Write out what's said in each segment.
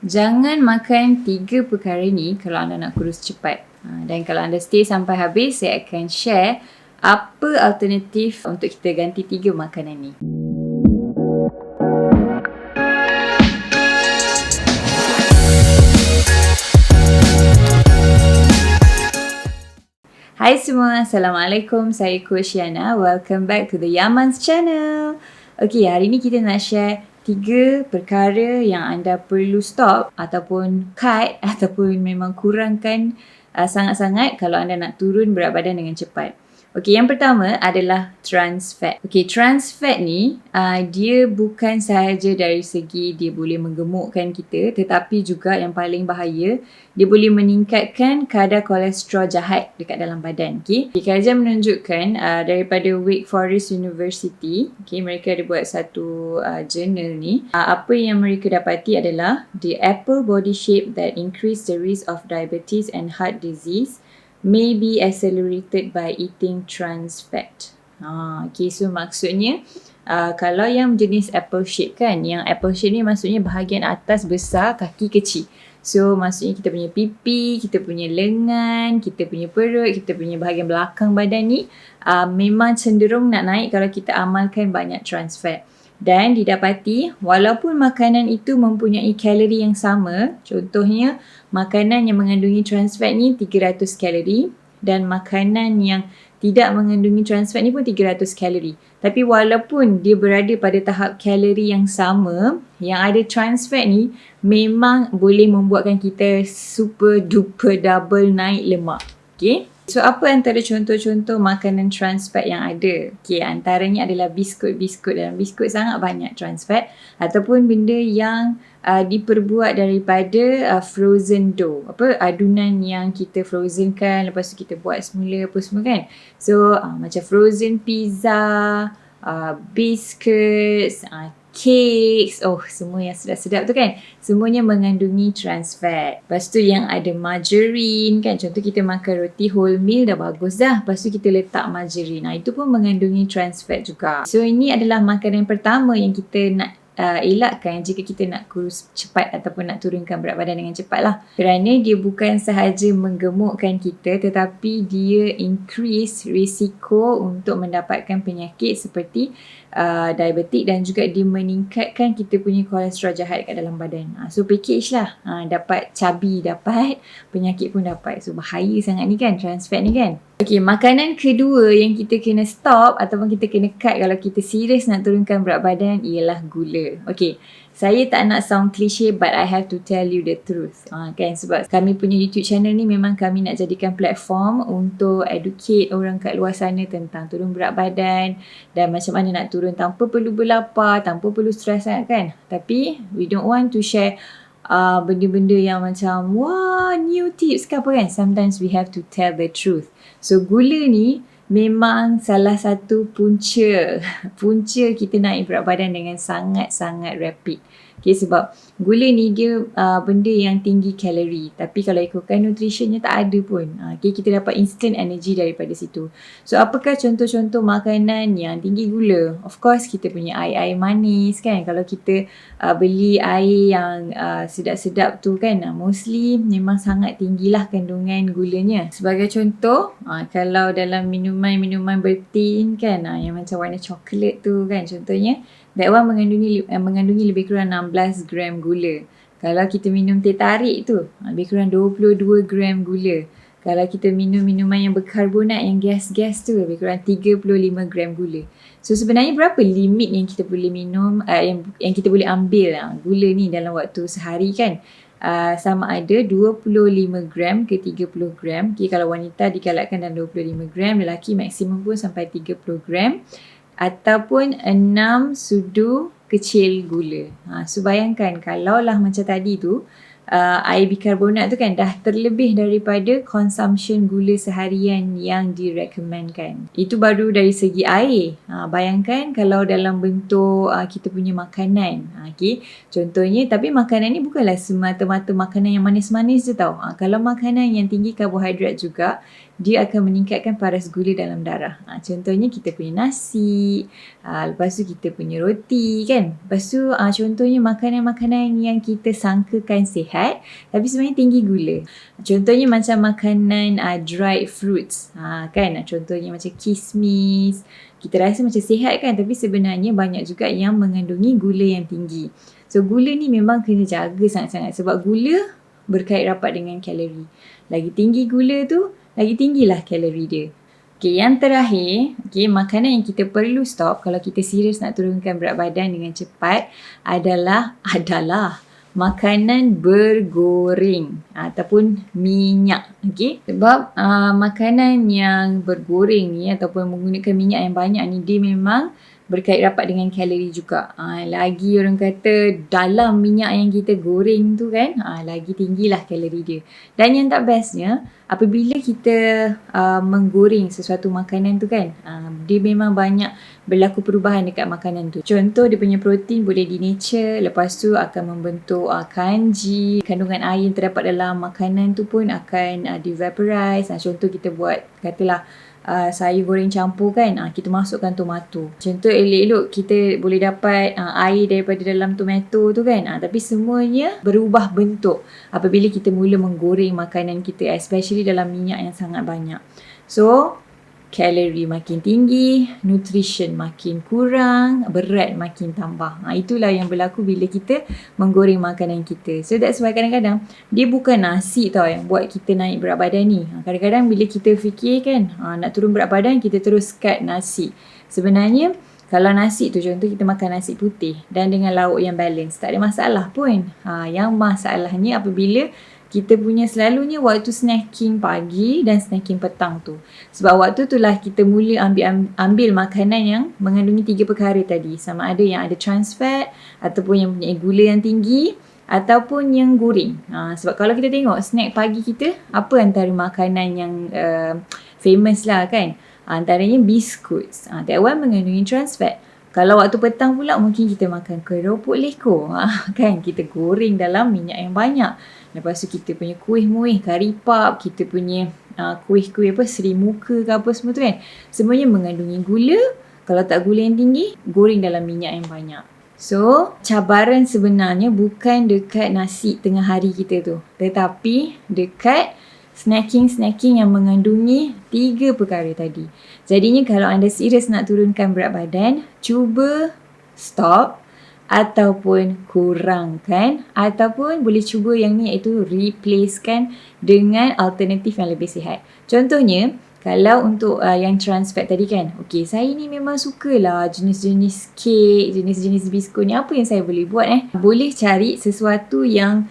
Jangan makan 3 perkara ni kalau anda nak kurus cepat. Dan kalau anda stay sampai habis, saya akan share apa alternatif untuk kita ganti 3 makanan ni. Hai semua, Assalamualaikum. Saya Coach Yana. Welcome back to the Yaman's channel. Okay, hari ni kita nak share 3 perkara yang anda perlu stop ataupun cut ataupun memang kurangkan sangat-sangat kalau anda nak turun berat badan dengan cepat. Okey, yang pertama adalah trans fat. Okey, trans fat ni dia bukan sahaja dari segi dia boleh menggemukkan kita, tetapi juga yang paling bahaya, dia boleh meningkatkan kadar kolesterol jahat dekat dalam badan. Okey, kajian menunjukkan daripada Wake Forest University, okey, mereka ada buat satu jurnal ni. Apa yang mereka dapati adalah the apple body shape that increase the risk of diabetes and heart disease may be accelerated by eating trans fat. Okay, so maksudnya kalau yang jenis apple shape kan, yang apple shape ni maksudnya bahagian atas besar, kaki kecil. So maksudnya kita punya pipi, kita punya lengan, kita punya perut, kita punya bahagian belakang badan ni memang cenderung nak naik kalau kita amalkan banyak trans fat. Dan didapati walaupun makanan itu mempunyai kalori yang sama, contohnya makanan yang mengandungi trans fat ni 300 kalori dan makanan yang tidak mengandungi trans fat ni pun 300 kalori. Tapi walaupun dia berada pada tahap kalori yang sama, yang ada trans fat ni memang boleh membuatkan kita super duper double naik lemak. Okay? So apa antara contoh-contoh makanan trans fat yang ada? Okay, antaranya adalah biskut-biskut. Dalam biskut sangat banyak trans fat ataupun benda yang diperbuat daripada frozen dough. Adunan yang kita frozen kan, lepas tu kita buat semula apa semua kan. So macam frozen pizza, biscuits, cakes, semua yang sedap-sedap tu kan, semuanya mengandungi trans fat. Lepas tu yang ada margarine kan, contoh kita makan roti wholemeal dah bagus dah, lepas tu kita letak margarine, itu pun mengandungi trans fat juga. So ini adalah makanan pertama yang kita nak elakkan jika kita nak kurus cepat ataupun nak turunkan berat badan dengan cepat lah. Kerana dia bukan sahaja menggemukkan kita, tetapi dia increase risiko untuk mendapatkan penyakit seperti diabetik dan juga dia meningkatkan kita punya kolesterol jahat kat dalam badan. So package lah, dapat cabi, dapat penyakit pun dapat. So bahaya sangat ni kan, trans fat ni kan. Okay, makanan kedua yang kita kena stop ataupun kita kena cut kalau kita serius nak turunkan berat badan ialah gula. Okay, saya tak nak sound cliche but I have to tell you the truth. Kan, sebab kami punya YouTube channel ni memang kami nak jadikan platform untuk educate orang kat luar sana tentang turun berat badan dan macam mana nak turun tanpa perlu berlapar, tanpa perlu stres sangat kan. Tapi we don't want to share benda-benda yang macam wah new tips ke apa kan. Sometimes we have to tell the truth. So gula ni memang salah satu punca kita naik berat badan dengan sangat-sangat rapid. Okay, sebab gula ni dia benda yang tinggi kalori, tapi kalau ikutkan nutritionnya tak ada pun. Okay, kita dapat instant energy daripada situ. So apakah contoh-contoh makanan yang tinggi gula? Of course kita punya air-air manis kan. Kalau kita beli air yang sedap-sedap tu kan, mostly memang sangat tinggilah kandungan gulanya. Sebagai contoh, kalau dalam minuman bertin kan, yang macam warna coklat tu kan, contohnya that one mengandungi lebih kurang 16 gram gula. Kalau kita minum teh tarik tu, lebih kurang 22 gram gula. Kalau kita minum minuman yang berkarbonat, yang gas-gas tu, lebih kurang 35 gram gula. So sebenarnya berapa limit yang kita boleh minum, yang kita boleh ambil gula ni dalam waktu sehari kan? Sama ada 25 gram ke 30 gram. Okay, kalau wanita digalakkan dalam 25 gram, lelaki maksimum pun sampai 30 gram. Ataupun 6 sudu kecil gula. So bayangkan kalau lah macam tadi tu, air bikarbonat tu kan dah terlebih daripada consumption gula seharian yang direkomendkan. Itu baru dari segi air. Bayangkan kalau dalam bentuk kita punya makanan. Okay. Contohnya, tapi makanan ni bukanlah semata-mata makanan yang manis-manis je tau. Kalau makanan yang tinggi karbohidrat juga, dia akan meningkatkan paras gula dalam darah. Contohnya kita punya nasi, lepas tu kita punya roti kan. Lepas tu contohnya makanan-makanan yang kita sangkakan sihat tapi sebenarnya tinggi gula. Contohnya macam makanan dried fruits kan. Contohnya macam kismis. Kita rasa macam sihat kan, tapi sebenarnya banyak juga yang mengandungi gula yang tinggi. So gula ni memang kena jaga sangat-sangat sebab gula berkait rapat dengan kalori. Lagi tinggi gula tu, lagi tinggilah kalori dia. Okay, yang terakhir, makanan yang kita perlu stop kalau kita serius nak turunkan berat badan dengan cepat adalah makanan bergoreng ataupun minyak. Okay? Sebab makanan yang bergoreng ni ataupun menggunakan minyak yang banyak ni, dia memang berkait rapat dengan kalori juga. Lagi orang kata dalam minyak yang kita goreng tu kan, lagi tinggilah kalori dia. Dan yang tak bestnya, apabila kita menggoreng sesuatu makanan tu kan, dia memang banyak berlaku perubahan dekat makanan tu. Contoh, dia punya protein boleh denature, lepas tu akan membentuk kanji, kandungan air yang terdapat dalam makanan tu pun akan devaporize. Contoh kita buat, katalah sayur goreng campur kan, kita masukkan tomato. Contoh elok-elok kita boleh dapat air daripada dalam tomato tu kan, tapi semuanya berubah bentuk apabila kita mula menggoreng makanan kita, especially dalam minyak yang sangat banyak. So kalori makin tinggi, nutrition makin kurang, berat makin tambah. Itulah yang berlaku bila kita menggoreng makanan kita. So that's why kadang-kadang dia bukan nasi tau yang buat kita naik berat badan ni. Kadang-kadang bila kita fikir kan nak turun berat badan, kita terus cut nasi. Sebenarnya kalau nasi tu, contoh kita makan nasi putih dan dengan lauk yang balance, tak ada masalah pun. Yang masalahnya apabila kita punya selalunya waktu snacking pagi dan snacking petang tu. Sebab waktu tu lah kita mula ambil makanan yang mengandungi 3 perkara tadi. Sama ada yang ada trans fat ataupun yang punya gula yang tinggi ataupun yang goreng. Sebab kalau kita tengok snack pagi kita, apa antara makanan yang famous lah kan? Antaranya biscuits. That one mengandungi trans fat. Kalau waktu petang pula mungkin kita makan keropok leko. Kan kita goreng dalam minyak yang banyak. Lepas tu kita punya kuih muih, kari pap, kita punya kuih-kuih seri muka ke apa semua tu kan. Semuanya mengandungi gula. Kalau tak gula yang tinggi, goreng dalam minyak yang banyak. So, cabaran sebenarnya bukan dekat nasi tengah hari kita tu. Tetapi dekat snacking yang mengandungi 3 perkara tadi. Jadinya kalau anda serius nak turunkan berat badan, cuba stop ataupun kurangkan ataupun boleh cuba yang ni iaitu replacekan dengan alternatif yang lebih sihat. Contohnya, kalau untuk yang trans fat tadi kan, okay, saya ni memang sukalah jenis-jenis kek, jenis-jenis biskut ni, apa yang saya boleh buat Boleh cari sesuatu yang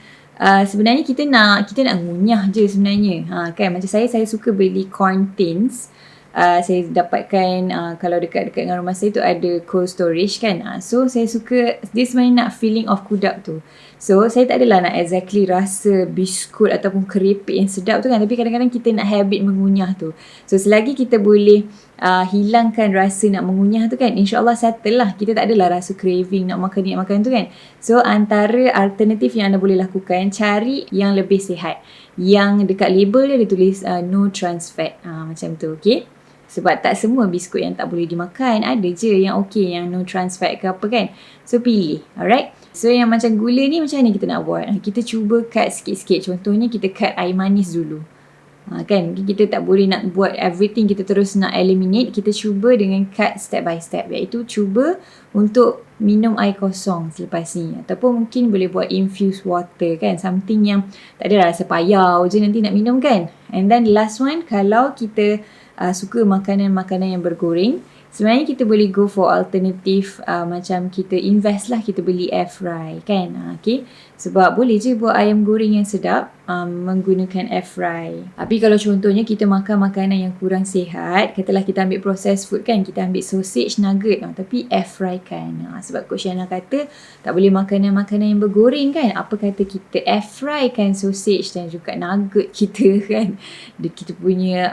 sebenarnya kita nak ngunyah je sebenarnya. Kan macam saya suka beli corn tins. Saya dapatkan kalau dekat dengan rumah saya tu ada cold storage kan. So saya suka, dia sebenarnya nak feeling of kudap tu. So saya tak adalah nak exactly rasa biskut ataupun keripik yang sedap tu kan, tapi kadang-kadang kita nak habit mengunyah tu. So selagi kita boleh hilangkan rasa nak mengunyah tu kan, insyaAllah settle lah. Kita tak adalah rasa craving nak makan tu kan. So antara alternatif yang anda boleh lakukan, cari yang lebih sihat, yang dekat label dia tulis no trans fat, macam tu. Okay, sebab tak semua biskut yang tak boleh dimakan, ada je yang okay, yang no trans fat ke apa kan. So pilih. Alright, so yang macam gula ni macam mana kita nak buat? Kita cuba cut sikit-sikit. Contohnya kita cut air manis dulu. Kan kita tak boleh nak buat everything kita terus nak eliminate. Kita cuba dengan cut step by step, iaitu cuba untuk minum air kosong selepas ni, ataupun mungkin boleh buat infused water kan, something yang tak ada rasa payau je nanti nak minum kan. And then last one, kalau kita suka makanan-makanan yang bergoreng, sebenarnya kita boleh go for alternative macam kita invest lah, kita beli air fry kan. Okay, Sebab boleh je buat ayam goreng yang sedap menggunakan air fry. Tapi kalau contohnya kita makan makanan yang kurang sihat, katalah kita ambil processed food kan, kita ambil sausage, nugget, tapi air fry kan. Sebab Coach Yana kata tak boleh makanan-makanan yang bergoreng kan. Apa kata kita air fry kan sausage dan juga nugget kita kan. Kita punya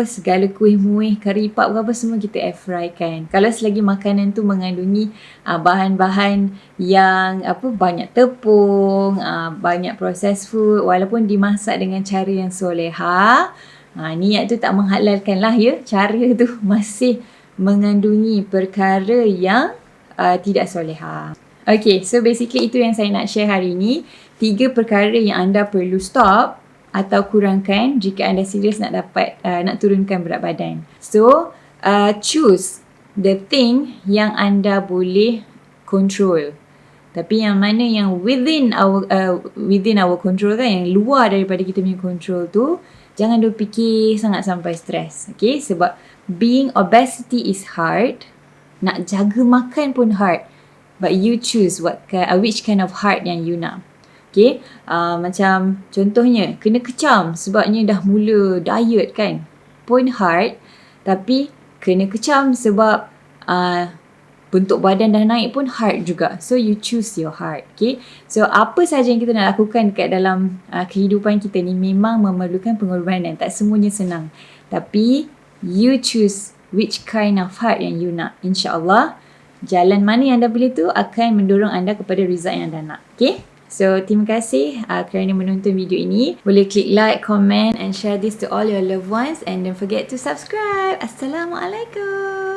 segala kuih-muih, kari pap apa semua kita air fry kan. Kalau selagi makanan tu mengandungi bahan-bahan yang banyak tepung, banyak processed food, walaupun dimasak dengan cara yang soleha, niat tu tak menghalalkan lah ya, cara tu masih mengandungi perkara yang tidak soleha. Okay, so basically itu yang saya nak share hari ni. 3 perkara yang anda perlu stop atau kurangkan jika anda serius nak turunkan berat badan. So, choose the thing yang anda boleh control. Tapi yang mana yang within our control kan, yang luar daripada kita punya control tu, jangan duk fikir sangat sampai stres. Okay, sebab being obesity is hard. Nak jaga makan pun hard. But you choose which kind of hard yang you nak. Okay, macam contohnya kena kecam sebabnya dah mula diet kan, pun hard. Tapi kena kecam sebab bentuk badan dah naik pun hard juga. So you choose your heart. Okay, so apa sahaja yang kita nak lakukan dekat dalam kehidupan kita ni memang memerlukan pengorbanan. Tak semuanya senang, tapi you choose which kind of heart yang you nak. InsyaAllah jalan mana yang anda pilih tu akan mendorong anda kepada result yang anda nak. Okay, so terima kasih kerana menonton video ini. Boleh klik like, comment and share this to all your loved ones, and don't forget to subscribe. Assalamualaikum.